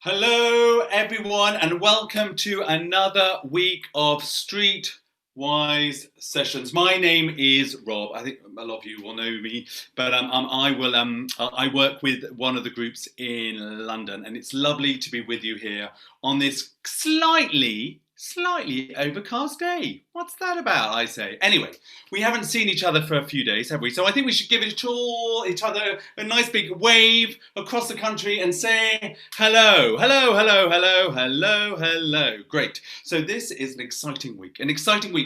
Hello, everyone, and welcome to another week of Streetwise Sessions. My name is Rob. I think a lot of you will know me, but I work with one of the groups in London, and it's lovely to be with you here on this slightly overcast day. What's that about, I say? Anyway, we haven't seen each other for a few days, have we? So I think we should give each other a nice big wave across the country and say hello, hello, hello, hello, hello, hello. Great. So this is an exciting week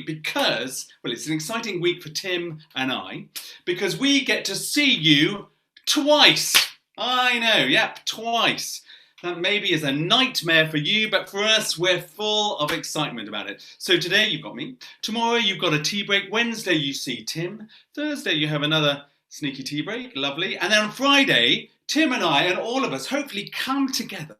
because, well, it's an exciting week for Tim and I, because we get to see you twice. I know, yep, twice. That maybe is a nightmare for you, but for us, we're full of excitement about it. So today you've got me. Tomorrow you've got a tea break. Wednesday you see Tim. Thursday you have another sneaky tea break. Lovely. And then on Friday, Tim and I and all of us hopefully come together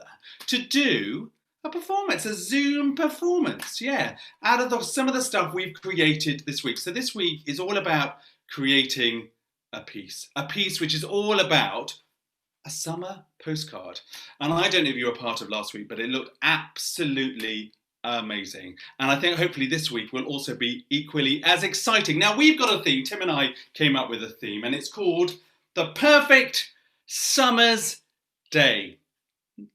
to do a performance, a Zoom performance. Yeah, out of some of the stuff we've created this week. So this week is all about creating a piece which is all about a summer postcard. And I don't know if you were part of last week, but it looked absolutely amazing. And I think hopefully this week will also be equally as exciting. Now we've got a theme. Tim and I came up with a theme, and it's called The Perfect Summer's Day.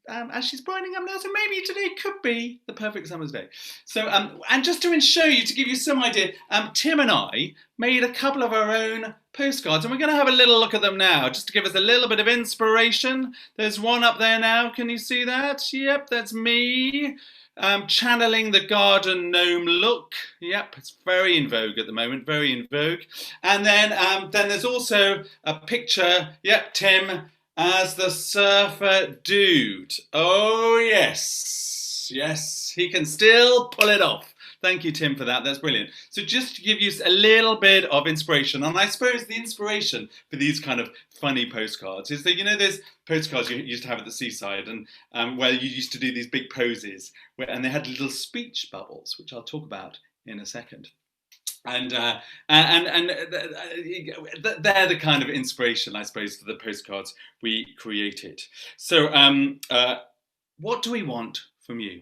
As she's brightening up now, so maybe today could be the perfect summer's day. So, and just to show you, to give you some idea, Tim and I made a couple of our own postcards, and we're going to have a little look at them now, just to give us a little bit of inspiration. There's one up there now. Can you see that? Yep, that's me. Channeling the garden gnome look. Yep, it's very in vogue at the moment, very in vogue. And then there's also a picture, yep, Tim, as the surfer dude. Oh, yes. Yes, he can still pull it off. Thank you, Tim, for that. That's brilliant. So just to give you a little bit of inspiration, and I suppose the inspiration for these kind of funny postcards is that, you know, there's postcards you used to have at the seaside, and where you used to do these big poses, and they had little speech bubbles, which I'll talk about in a second. And they're the kind of inspiration, I suppose, for the postcards we created. So what do we want from you?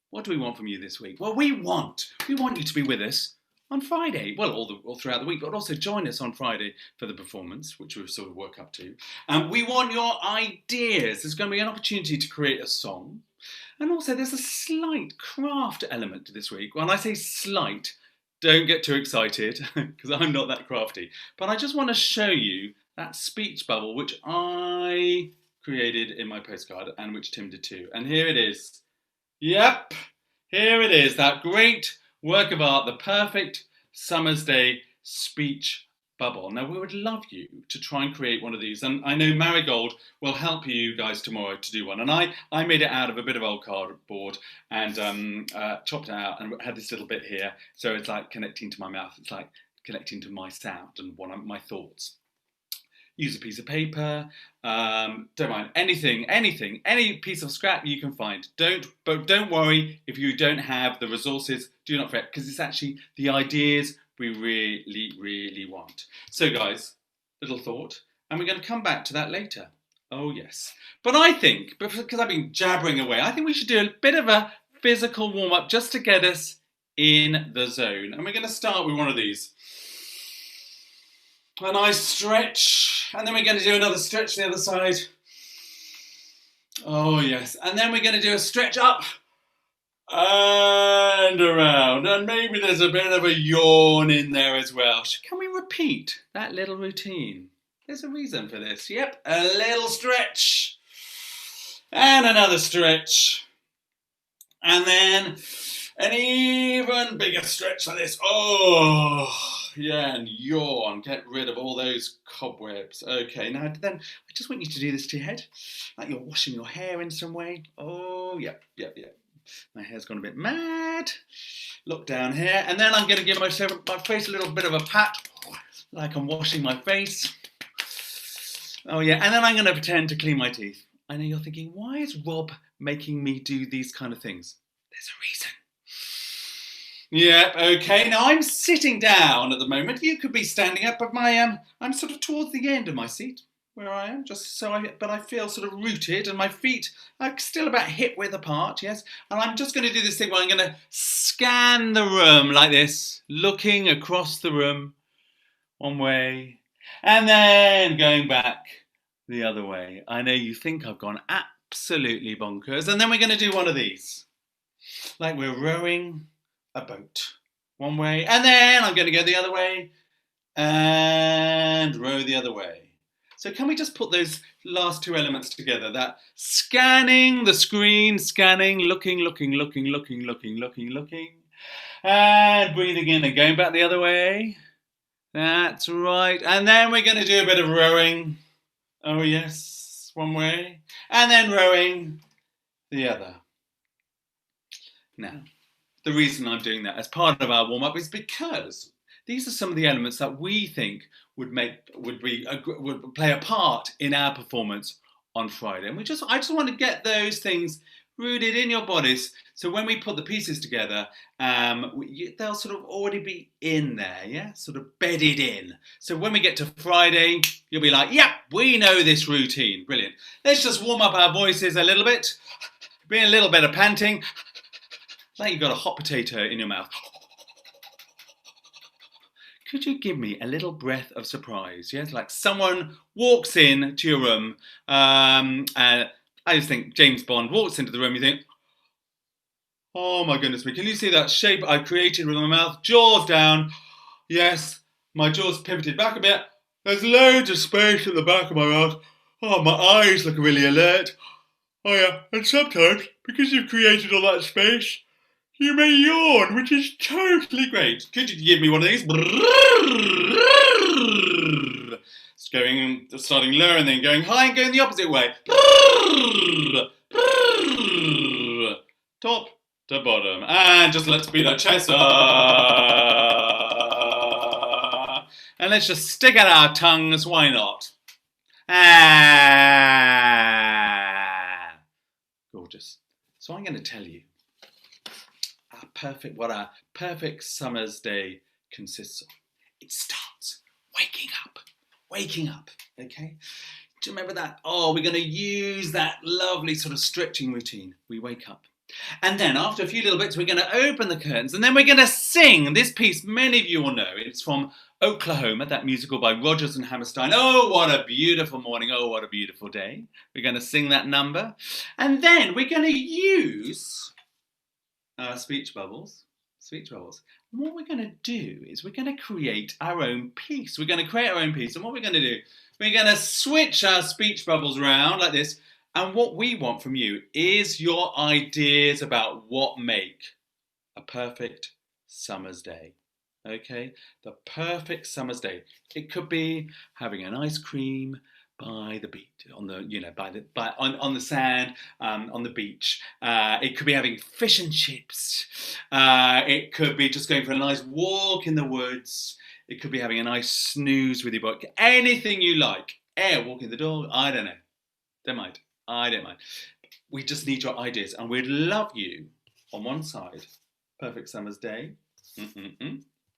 What do we want from you this week? Well, we want you to be with us on Friday. Well, all throughout the week, but also join us on Friday for the performance, which we'll sort of work up to. We want your ideas. There's going to be an opportunity to create a song. And also there's a slight craft element to this week. When I say slight, don't get too excited, because I'm not that crafty. But I just want to show you that speech bubble, which I created in my postcard, and which Tim did too. And here it is. Yep, here it is, that great work of art, the perfect summer's day speech bubble. Now, we would love you to try and create one of these, and I know Marigold will help you guys tomorrow to do one. And I made it out of a bit of old cardboard and chopped it out and had this little bit here, so it's like connecting to my mouth. It's like connecting to my sound and my thoughts. Use a piece of paper, don't mind anything, any piece of scrap you can find. But don't worry if you don't have the resources, do not fret, because it's actually the ideas we really, really want. So guys, little thought, and we're going to come back to that later. Oh yes. But I think, because I've been jabbering away, I think we should do a bit of a physical warm-up just to get us in the zone. And we're going to start with one of these. A nice stretch, and then we're going to do another stretch the other side. Oh yes, and then we're going to do a stretch up and around, and maybe there's a bit of a yawn in there as well. Can we repeat that little routine? There's a reason for this. Yep, a little stretch and another stretch, and then an even bigger stretch like this. Oh yeah, and yawn. Get rid of all those cobwebs. Okay, now then I just want you to do this to your head, like you're washing your hair in some way. Oh, yep. My hair's gone a bit mad. Look down here, and then I'm going to give my face a little bit of a pat, like I'm washing my face. Oh yeah, and then I'm going to pretend to clean my teeth. I know you're thinking, why is Rob making me do these kind of things? There's a reason. Yep, okay, now I'm sitting down at the moment. You could be standing up, but I'm sort of towards the end of my seat. where I am, but I feel sort of rooted, and my feet are still about hip width apart, yes. And I'm just going to do this thing where I'm going to scan the room like this, looking across the room one way, and then going back the other way. I know you think I've gone absolutely bonkers, and then we're going to do one of these, like we're rowing a boat one way, and then I'm going to go the other way and row the other way. So can we just put those last two elements together? That scanning the screen, scanning, looking, and breathing in and going back the other way. That's right. And then we're going to do a bit of rowing. Oh yes, one way. And then rowing the other. Now, the reason I'm doing that as part of our warm-up is because these are some of the elements that we think would play a part in our performance on Friday. And I just want to get those things rooted in your bodies, so when we put the pieces together, they'll sort of already be in there, yeah, sort of bedded in. So when we get to Friday, you'll be like, yeah, we know this routine. Brilliant. Let's just warm up our voices a little bit, bring a little bit of panting, like you've got a hot potato in your mouth. Could you give me a little breath of surprise? Yes, like someone walks in to your room. I just think James Bond walks into the room. You think, oh my goodness me! Can you see that shape I created with my mouth? Jaws down. Yes, my jaws pivoted back a bit. There's loads of space at the back of my mouth. Oh, my eyes look really alert. Oh yeah, and sometimes because you've created all that space, you may yawn, which is totally great. Could you give me one of these? It's starting low and then going high and going the opposite way. Top to bottom. And just let's beat our chest up. And let's just stick out our tongues. Why not? Gorgeous. So I'm going to tell you what our perfect summer's day consists of. It starts waking up, okay? Do you remember that? Oh, we're going to use that lovely sort of stretching routine. We wake up. And then after a few little bits, we're going to open the curtains, and then we're going to sing this piece. Many of you will know. It's from Oklahoma, that musical by Rodgers and Hammerstein. Oh, what a beautiful morning. Oh, what a beautiful day. We're going to sing that number. And then we're going to use speech bubbles. And what we're going to do is we're going to create our own piece. And what we're going to do, we're going to switch our speech bubbles around like this. And what we want from you is your ideas about what make a perfect summer's day. Okay, the perfect summer's day. It could be having an ice cream by the beach, on the sand, on the beach. It could be having fish and chips. It could be just going for a nice walk in the woods. It could be having a nice snooze with your book. Anything you like. Walking the dog. I don't know. I don't mind. We just need your ideas, and we'd love you on one side, perfect summer's day.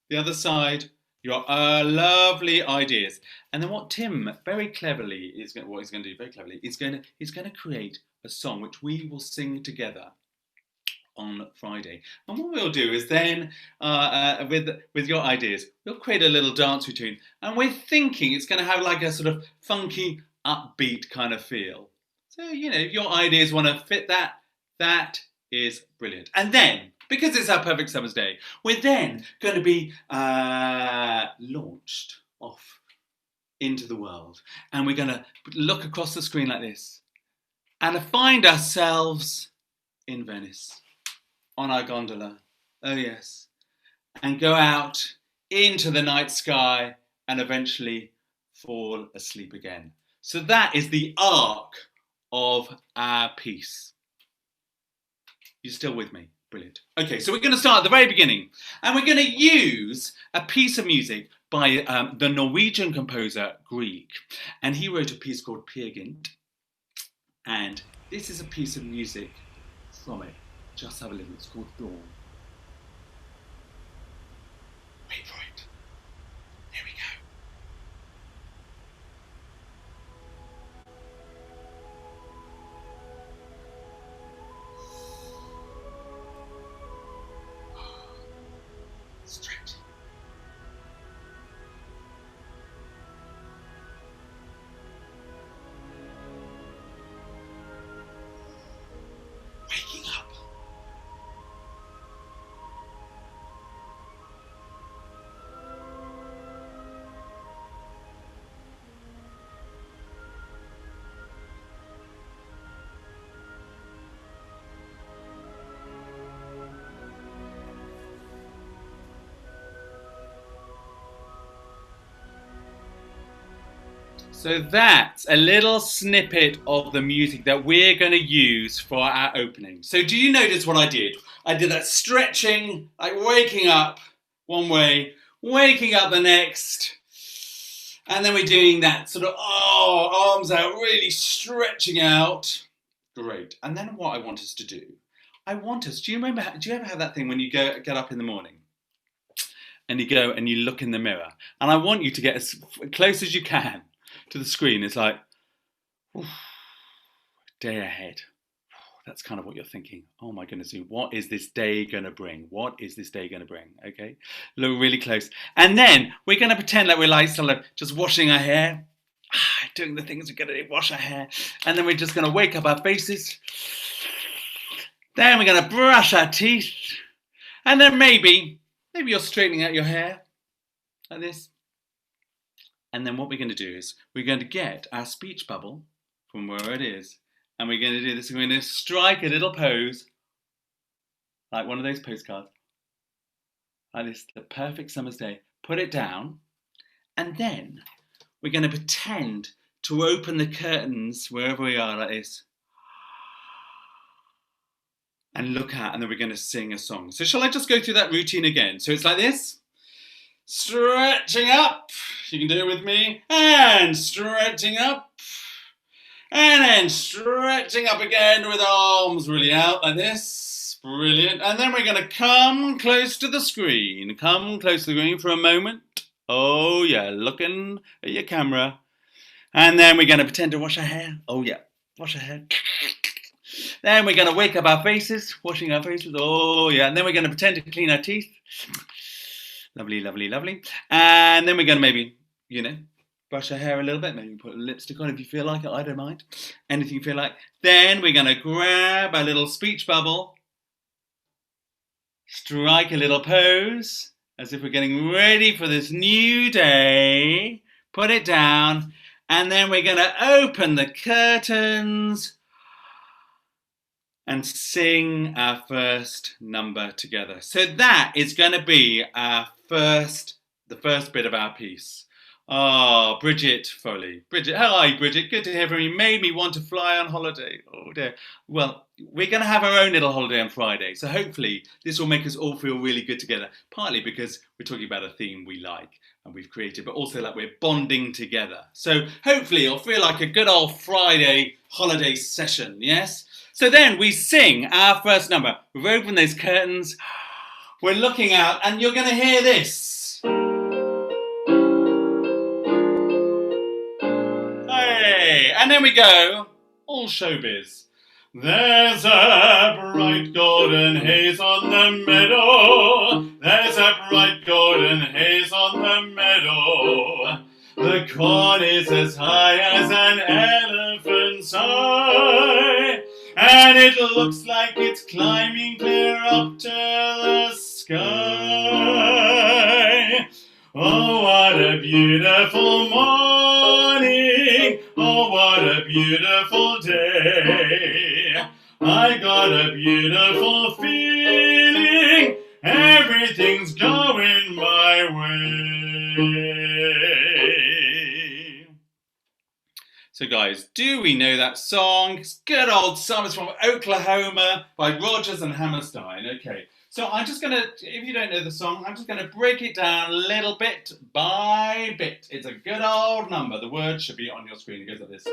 The other side, your lovely ideas. And then what Tim very cleverly is going to do, he's going to create a song which we will sing together on Friday. And what we'll do is then, with your ideas, we'll create a little dance routine. And we're thinking it's going to have like a sort of funky, upbeat kind of feel. So, if your ideas want to fit that, that is brilliant. And then, because it's our perfect summer's day, we're then going to be launched off into the world. And we're going to look across the screen like this and find ourselves in Venice on our gondola. Oh, yes. And go out into the night sky and eventually fall asleep again. So that is the arc of our piece. You still with me? Brilliant. Okay, so we're going to start at the very beginning, and we're going to use a piece of music by the Norwegian composer Grieg, and he wrote a piece called Peer Gynt, and this is a piece of music from it. Just have a listen. It's called Dawn. Wait for it. Here we go. So that's a little snippet of the music that we're going to use for our opening. So do you notice what I did? I did that stretching, like waking up one way, waking up the next. And then we're doing that sort of, arms out, really stretching out. Great. And then what I want us to do, do you ever have that thing when you get up in the morning and you go and you look in the mirror? And I want you to get as close as you can to the screen. It's like, day ahead. That's kind of what you're thinking. Oh my goodness, what is this day going to bring? What is this day going to bring? Okay, look really close. And then we're going to pretend like we're like sort of just washing our hair. Doing the things we're going to do, wash our hair. And then we're just going to wake up our faces. Then we're going to brush our teeth. And then maybe you're straightening out your hair like this. And then what we're going to do is we're going to get our speech bubble from where it is. And we're going to do this. We're going to strike a little pose, like one of those postcards, like this, the perfect summer's day. Put it down, and then we're going to pretend to open the curtains wherever we are, like this, and look out, and then we're going to sing a song. So shall I just go through that routine again? So it's like this, stretching up. You can do it with me, and stretching up. And then stretching up again with arms really out like this. Brilliant. And then we're going to come close to the screen. Come close to the screen for a moment. Oh yeah, looking at your camera. And then we're going to pretend to wash our hair. Oh yeah, wash our hair. Then we're going to wake up our faces, washing our faces. Oh yeah. And then we're going to pretend to clean our teeth. Lovely, lovely, lovely. And then we're going to maybe, brush our hair a little bit, maybe put a lipstick on if you feel like it, I don't mind. Anything you feel like. Then we're going to grab a little speech bubble, strike a little pose, as if we're getting ready for this new day, put it down, and then we're going to open the curtains and sing our first number together. So that is going to be the first bit of our piece. Bridget Foley. Bridget, hi Bridget, good to hear from you. Made me want to fly on holiday. Oh dear. Well, we're going to have our own little holiday on Friday, so hopefully this will make us all feel really good together. Partly because we're talking about a theme we like and we've created, but also like we're bonding together. So hopefully it'll feel like a good old Friday holiday session, yes? So then we sing our first number. We've opened those curtains, we're looking out, and you're going to hear this. And then we go, all showbiz. There's a bright golden haze on the meadow. There's a bright golden haze on the meadow. The corn is as high as an elephant's eye, and it looks like it's climbing clear up to the sky. Oh, what a beautiful morning. Oh, what a beautiful day. I got a beautiful feeling. Everything's going my way. So guys, do we know that song? It's good old song. It's from Oklahoma by Rodgers and Hammerstein. Okay. So I'm just going to, if you don't know the song, I'm just going to break it down a little bit by bit. It's a good old number. The word should be on your screen. It goes like this.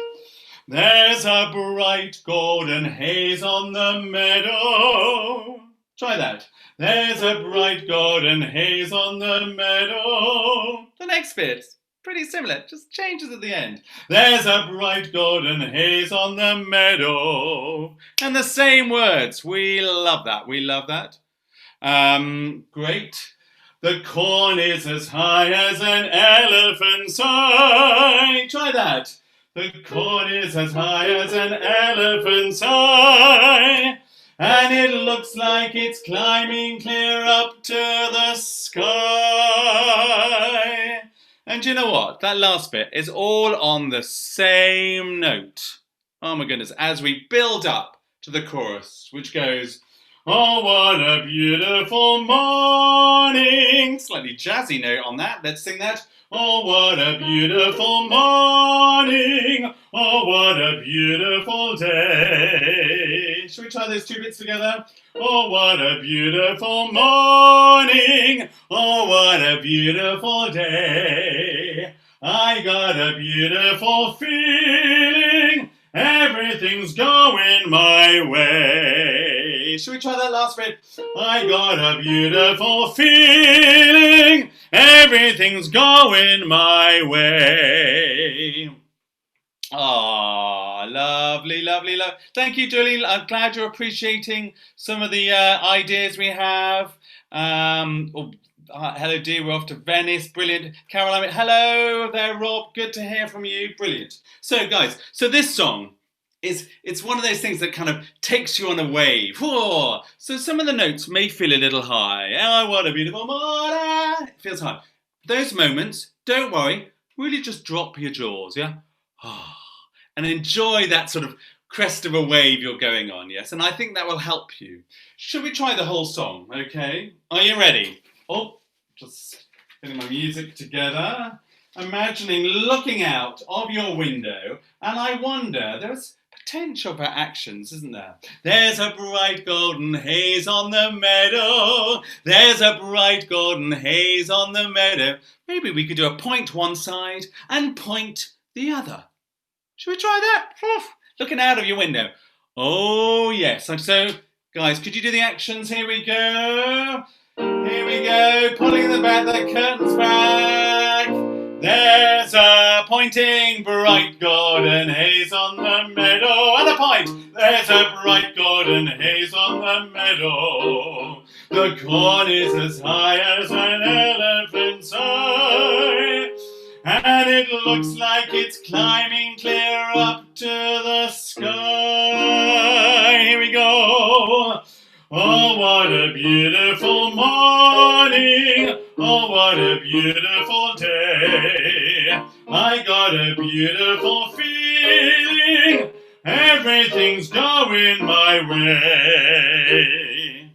There's a bright golden haze on the meadow. Try that. There's a bright golden haze on the meadow. The next bit, pretty similar, just changes at the end. There's a bright golden haze on the meadow. And the same words. We love that. We love that. Great. The corn is as high as an elephant's eye. Try that. The corn is as high as an elephant's eye, and it looks like it's climbing clear up to the sky. And you know what? That last bit is all on the same note. Oh my goodness. As we build up to the chorus, which goes, Oh, what a beautiful morning. Slightly jazzy note on that. Let's sing that. Oh, what a beautiful morning. Oh, what a beautiful day. Shall we try those two bits together? Oh, what a beautiful morning. Oh, what a beautiful day. I got a beautiful feeling. Everything's going my way. Shall we try that last bit? I got a beautiful feeling. Everything's going my way. Ah, lovely, lovely, lovely. Thank you, Julie. I'm glad you're appreciating some of the ideas we have. Hello, dear. We're off to Venice. Brilliant. Caroline, hello there, Rob. Good to hear from you. Brilliant. So, guys, this song it's one of those things that kind of takes you on a wave. Whoa. So some of the notes may feel a little high. Oh, what a beautiful morning. It feels high. Those moments, don't worry. Really just drop your jaws, yeah? And enjoy that sort of crest of a wave you're going on, yes? And I think that will help you. Should we try the whole song, okay? Are you ready? Oh, just getting my music together. Imagining looking out of your window, and I wonder, there's potential for actions, isn't there? There's a bright golden haze on the meadow. There's a bright golden haze on the meadow. Maybe we could do a point one side and point the other. Should we try that? Looking out of your window. Oh, yes. So, guys, could you do the actions? Here we go. Here we go. Pulling the curtains back. There's a pointing bright golden haze on the meadow. And a point. There's a bright golden haze on the meadow. The corn is as high as an elephant's eye. And it looks like it's climbing clear up to the sky. Here we go. Oh, what a beautiful morning. Oh, what a beautiful day. I got a beautiful feeling. Everything's going my way.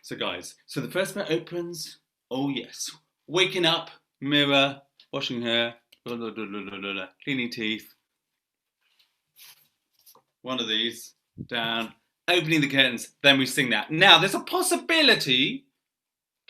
So, guys, the first bit opens. Oh, yes. Waking up. Mirror, washing hair, cleaning teeth. One of these, down, opening the curtains, then we sing that. Now, there's a possibility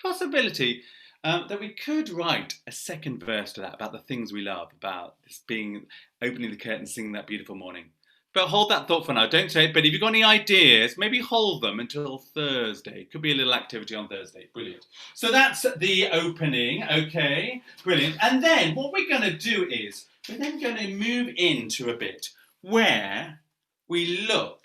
that we could write a second verse to that, about the things we love, about this being, opening the curtains, singing that beautiful morning. But hold that thought for now, don't say it. But if you've got any ideas, maybe hold them until Thursday. Could be a little activity on Thursday. Brilliant. So that's the opening, okay? Brilliant. And then what we're going to do is, we're then going to move into a bit where we look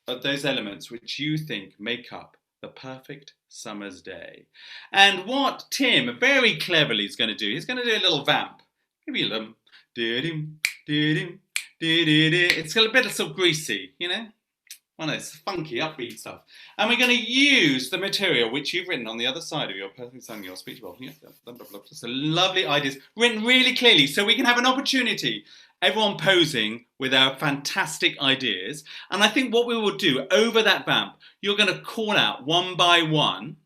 at those elements which you think make up the perfect summer's day. And what Tim very cleverly is going to do, he's going to do a little vamp. Give you a little do-dim, do-dim. It's got a bit of sort of greasy, you know, one of those funky, upbeat stuff. And we're going to use the material which you've written on the other side of your perfect song, your speech bubble. Yeah, so lovely ideas written really clearly, so we can have an opportunity. Everyone posing with our fantastic ideas. And I think what we will do over that vamp, you're going to call out one by one.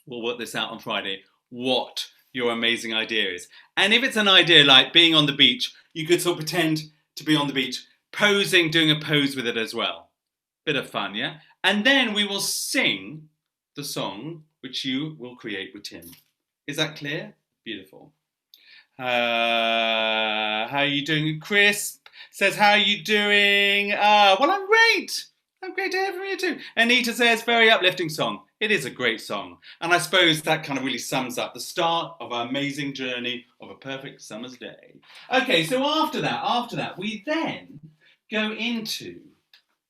We'll work this out on Friday. What your amazing idea is. And if it's an idea like being on the beach, you could sort of pretend to be on the beach, posing, doing a pose with it as well. Bit of fun, yeah? And then we will sing the song which you will create with Tim. Is that clear? Beautiful. How are you doing? Chris says, how are you doing? Well, I'm great. I'm great to hear from you too. Anita says, very uplifting song. It is a great song. And I suppose that kind of really sums up the start of our amazing journey of a perfect summer's day. Okay, so after that, we then go into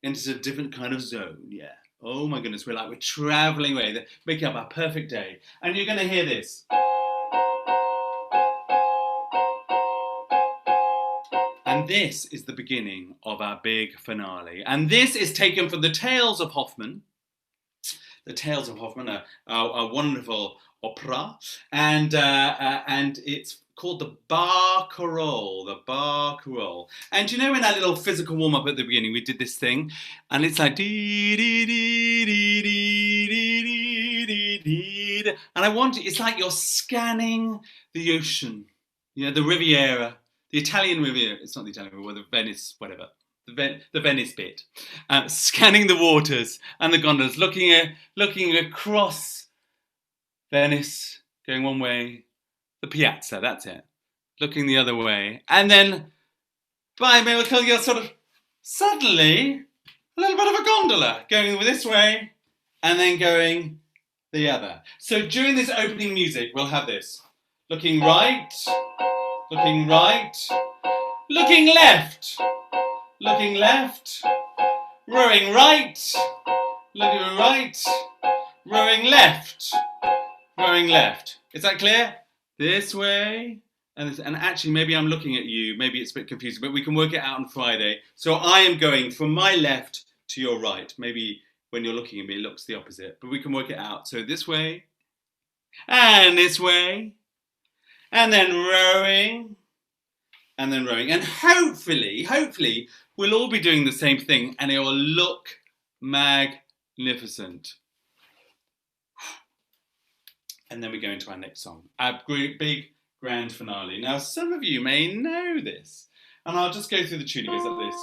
a different kind of zone, yeah. Oh my goodness, we're traveling away, making up our perfect day. And you're going to hear this. And this is the beginning of our big finale. And this is taken from the Tales of Hoffmann. the Tales of Hoffmann, a wonderful opera, and it's called the Barcarolle, And you know, in that little physical warm up at the beginning, we did this thing, and it's like dee dee dee dee dee dee dee dee, and I want it's like you're scanning the ocean, the Riviera, the Italian Riviera. It's not the Italian Riviera, the Venice, whatever. The Venice bit, scanning the waters and the gondolas, looking across Venice, going one way, the piazza, that's it, looking the other way, and then by miracle you're sort of suddenly a little bit of a gondola going this way and then going the other. So during this opening music we'll have this, looking right, looking left, rowing right, looking right, rowing left. Is that clear? This way, and actually maybe I'm looking at you, maybe it's a bit confusing, but we can work it out on Friday. So I am going from my left to your right. Maybe when you're looking at me it looks the opposite, but we can work it out. So this way, and this way, and then rowing, and then rowing. And hopefully, we'll all be doing the same thing and it will look magnificent. And then we go into our next song, our big grand finale. Now, some of you may know this, and I'll just go through the tune. It goes like this.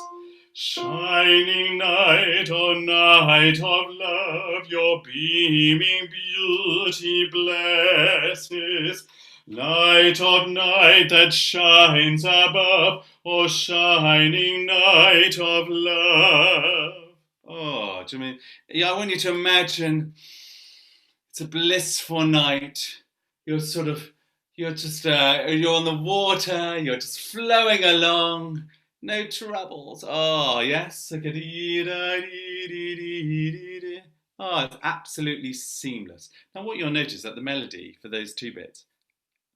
Shining night, oh night of love, your beaming beauty blesses. Light of night that shines above, oh shining night of love. Oh, do you mean? Yeah, I want you to imagine it's a blissful night. You're just, you're on the water, you're just flowing along, no troubles. Oh, yes. Oh, it's absolutely seamless. Now, what you'll notice is that the melody for those two bits,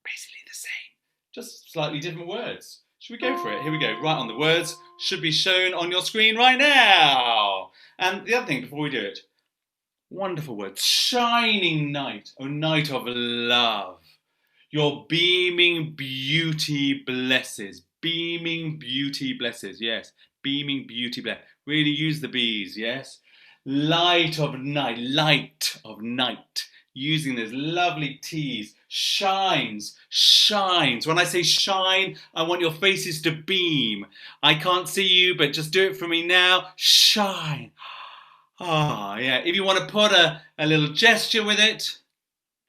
basically the same, just slightly different words. Should we go for it? Here we go. Right on, the words should be shown on your screen right now. And the other thing before we do it, wonderful words. Shining night, oh night of love. Your beaming beauty blesses. Beaming beauty blesses, yes. Beaming beauty blesses. Really use the B's, yes. Light of night. Using those lovely T's. Shines. When I say shine, I want your faces to beam. I can't see you, but just do it for me now. Shine. Ah, yeah. If you want to put a little gesture with it,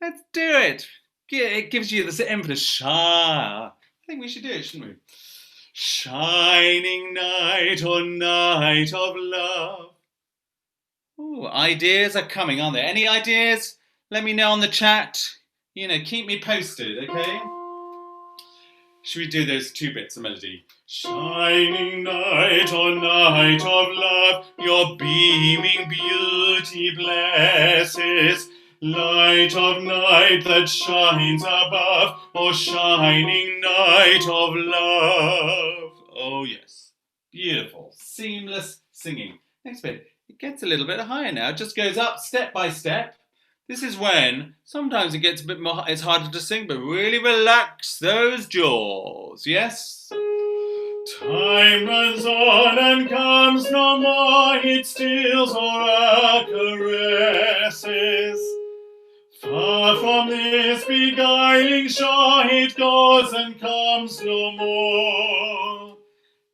let's do it. It gives you the emphasis. Shine. I think we should do it, shouldn't we? Shining night, oh night of love. Oh, ideas are coming, aren't there? Any ideas? Let me know on the chat. Keep me posted, okay? Should we do those two bits of melody? Shining night, oh night of love, your beaming beauty blesses. Light of night that shines above, oh shining night of love. Oh yes, beautiful, seamless singing. Next bit, it gets a little bit higher now. It just goes up step by step. This is when sometimes it gets a bit more, it's harder to sing, but really relax those jaws, yes? Time runs on and comes no more, it steals o'er our caresses. Far from this beguiling shore, it goes and comes no more.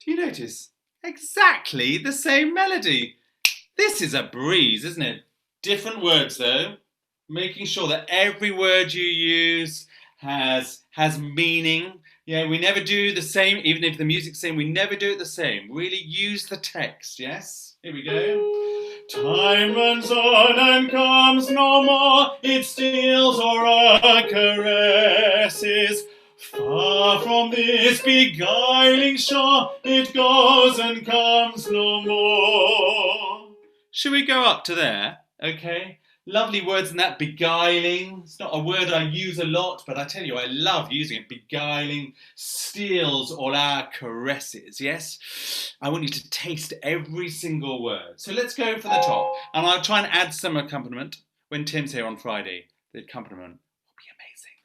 Do you notice? Exactly the same melody. This is a breeze, isn't it? Different words though. Making sure that every word you use has meaning. Yeah, we never do the same, even if the music's the same, we never do it the same. Really use the text, yes? Here we go. Time runs on and comes no more, it steals o'er our caresses. Far from this beguiling shore, it goes and comes no more. Should we go up to there? Okay. Lovely words in that, beguiling. It's not a word I use a lot, but I tell you, I love using it. Beguiling steals all our caresses, yes? I want you to taste every single word. So let's go for the top. And I'll try and add some accompaniment. when Tim's here on Friday, the accompaniment will be amazing.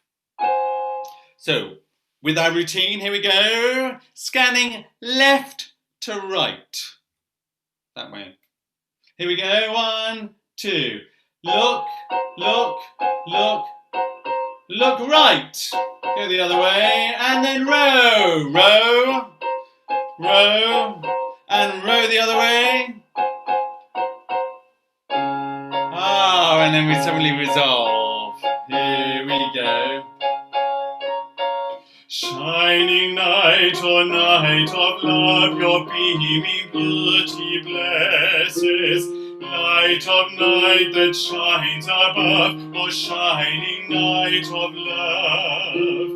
So, with our routine, here we go. Scanning left to right. That way. Here we go. 1, 2. Look, look, look, look right. Go the other way. And then row, row, row, and row the other way. Oh, and then we suddenly resolve. Here we go. Shining night, oh night of love, your beaming beauty blesses. Light of night that shines above, oh shining night of love.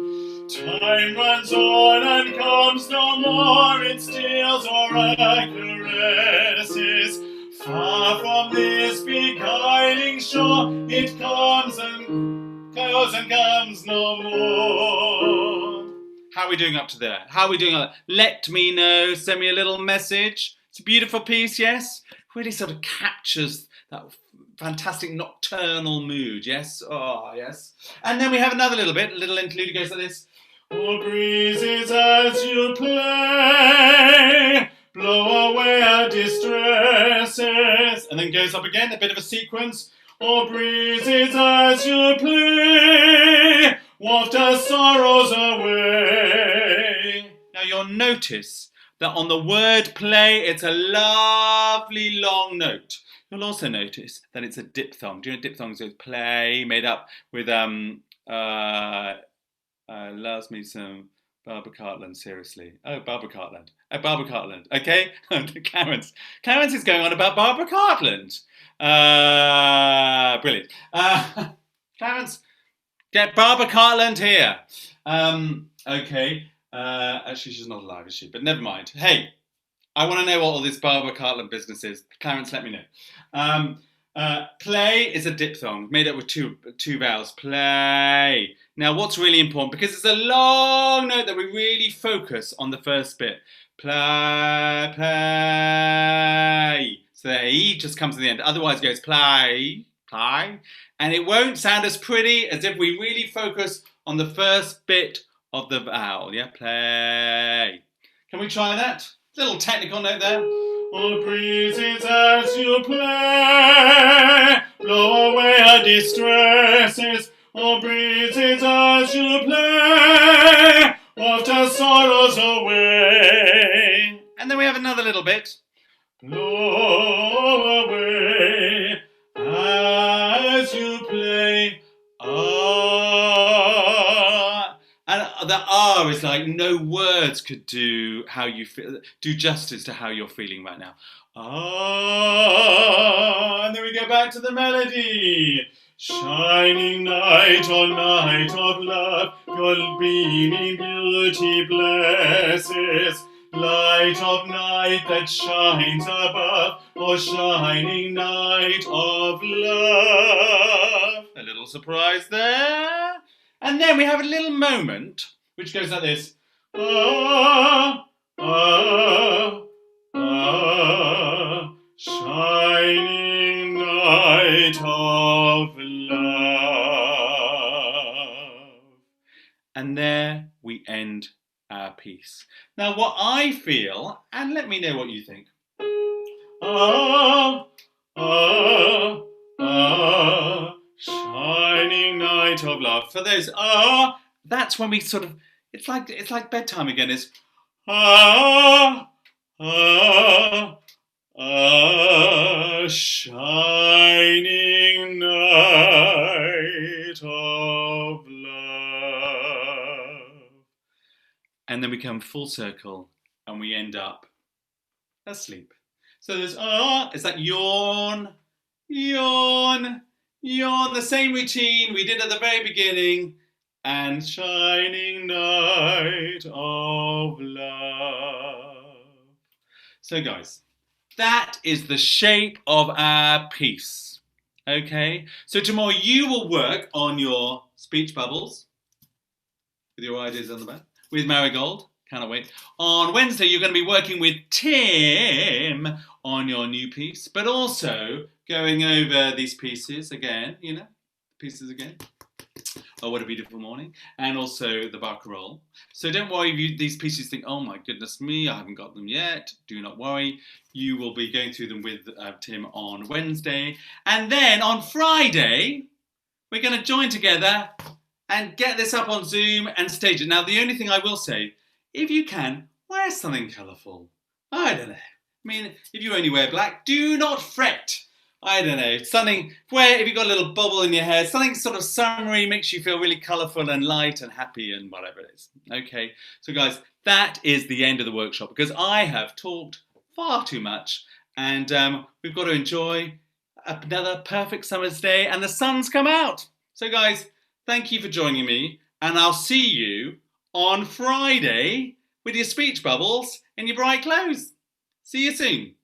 Time runs on and comes no more, it steals o'er our caresses. Far from this beguiling shore, it comes and goes and comes no more. How are we doing up to there? How are we doing? Let me know. Send me a little message. It's a beautiful piece, yes? Really sort of captures that fantastic nocturnal mood, yes? Oh, yes. And then we have another little bit, a little interlude. It goes like this. Oh, breezes as you play, blow away our distresses. And then goes up again, a bit of a sequence. Oh, breezes as you play, waft our sorrows away. Now you'll notice that on the word play, it's a lovely long note. You'll also notice that it's a diphthong. Do you know diphthongs is play, made up with loves me some Barbara Cartland, seriously. Oh, Barbara Cartland. Oh, Barbara Cartland, okay? Clarence is going on about Barbara Cartland. Brilliant. Clarence, get Barbara Cartland here. Okay. Actually, she's not alive, is she? But never mind. Hey, I want to know what all this Barbara Cartland business is. Clarence, let me know. Play is a diphthong made up with two vowels. Play. Now, what's really important, because it's a long note that we really focus on the first bit. Play, play. So the E just comes to the end. Otherwise, it goes play, play. And it won't sound as pretty as if we really focus on the first bit of the vowel. Yeah, play. Can we try that? Little technical note there. Oh, breezes as you play, blow away our distresses. Oh, breezes as you play, waft our sorrows away. And then we have another little bit. Blow away as you play. And the R is like no words could do justice to how you're feeling right now. And then we go back to the melody. Shining night, oh night of love, your beaming beauty blesses. Light of night that shines above, oh shining night of love. A little surprise there. And then we have a little moment which goes like this. Ah, ah, ah, shining night of love. And there we end our piece. Now what I feel, and let me know what you think. Ah, ah, ah, shining night of love. For those that's when we sort of, it's like bedtime again. Is shining night of love. And then we come full circle and we end up asleep. So there's it's like yawn, yawn, yawn. The same routine we did at the very beginning. And shining night of love. So guys, that is the shape of our piece. Okay, so tomorrow you will work on your speech bubbles with your ideas on the back with Marigold. Cannot wait. On Wednesday, you're going to be working with Tim on your new piece, but also going over these pieces again, Oh, What a Beautiful Morning, and also the Barcarolle. So don't worry if these pieces think, oh my goodness me, I haven't got them yet. Do not worry. You will be going through them with Tim on Wednesday. And then on Friday, we're going to join together and get this up on Zoom and stage it. Now, the only thing I will say, if you can, wear something colourful. I don't know. I mean, if you only wear black, do not fret. I don't know, something where if you've got a little bubble in your hair, something sort of summery, makes you feel really colourful and light and happy and whatever it is. Okay, so guys, that is the end of the workshop because I have talked far too much and we've got to enjoy another perfect summer's day and the sun's come out. So guys, thank you for joining me and I'll see you on Friday with your speech bubbles and your bright clothes. See you soon.